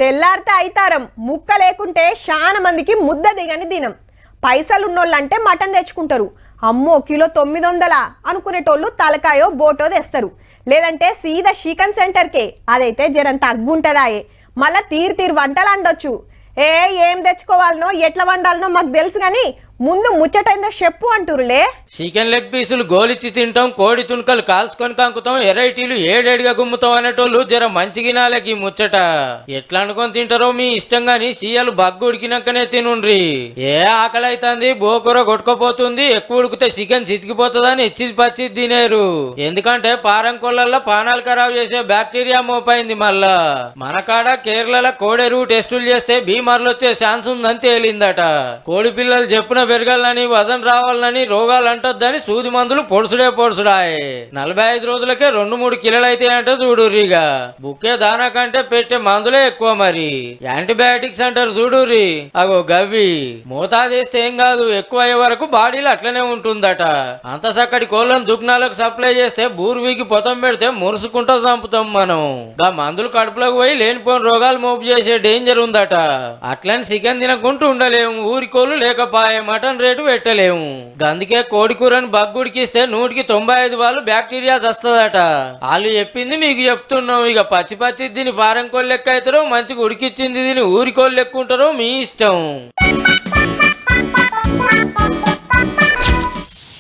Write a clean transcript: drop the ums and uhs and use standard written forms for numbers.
తెల్లారితే అయితారం ముక్క లేకుంటే చాలా మందికి ముద్ద దిగని దినం. పైసలు ఉన్నోళ్ళంటే మటన్ తెచ్చుకుంటారు. అమ్మో కిలో 900 అనుకునేటోళ్ళు తలకాయో బోటో తెస్తారు. లేదంటే సీదా చికెన్ సెంటర్కే, అదైతే జరంత అగ్గుంటదాయే. మళ్ళా తీరు వంటలు అండొచ్చు. ఏం తెచ్చుకోవాలనో ఎట్లా వండాలనో మాకు తెలుసు కానీ ముందు ముచ్చటైందో చెప్పు అంటురులే. చికెన్ లెగ్ పీసులు గోలిచ్చి తింటాం, కోడి తుణుకలు కాల్చుకొని కంకుతాం, ఎరైటీలు ఏడేడిగా గుమ్ముతాం అనేటోళ్ళు జర మంచిగినాలకి ముచ్చట. ఎట్లా అనుకొని తింటారో మీ ఇష్టం గాని సీయలు బగ్గు ఉడికినాకనే తినుండ్రి. ఏ ఆకలి అవుతుంది, బోకూర కొట్టుకోపోతుంది, ఎక్కువ ఉడికితే చికెన్ చితికిపోతుందని ఇచ్చిది పచ్చిది తినేరు. ఎందుకంటే పారం కొళ్ళల్లో పానాలు ఖరాబ్ చేసే బ్యాక్టీరియా మోపైంది. మళ్ళా మన కాడ కేరళలో కోడెరువు టెస్టులు చేస్తే బీమార్లు వచ్చే ఛాన్స్ ఉందని తేలిందట. కోడి పిల్లలు చెప్పున పెరగాలని, వజన్ రావాలని, రోగాలు అంటొద్దని సూది మందులు పొడుసుడాయే. 45 రోజులకే 2-3 కిలోలు అయితే అంటే చూడుర్రిగా. బుక్కే దానా కంటే పెట్టే మందులే ఎక్కువ. మరి యాంటీబయాటిక్స్ అంటారు చూడుర్రి, అగో గవ్వి మోతాదేస్తే ఏం కాదు, ఎక్కువ అయ్యే వరకు బాడీలో అట్లనే ఉంటుందట. అంత చక్కటి కోళ్ళను దుగ్నాలకు సప్లై చేస్తే బూర్వీకి పొతం పెడితే మురుసుకుంటూ చంపుతాం మనం. గా మందులు కడుపులోకి పోయి లేనిపోయిన రోగాలు మోపు చేసే డేంజర్ ఉందట. అట్లని చికెన్ తినకుంటూ ఉండలేము, ఊరి కోళ్ళు లేకపాయే మటన్ రేటు పెట్టలేము. అందుకే కోడి కూరని బగ్గుడికిస్తే 195 వాళ్ళు బ్యాక్టీరియా వస్తుందట. వాళ్ళు చెప్పింది మీకు చెప్తున్నాం. ఇక పచ్చి దీని పారం కోళ్ళు లెక్క అవుతారో, మంచిగా ఉడికిచ్చింది దీని ఊరి కోళ్ళు లెక్క ఉంటారో మీ ఇష్టం.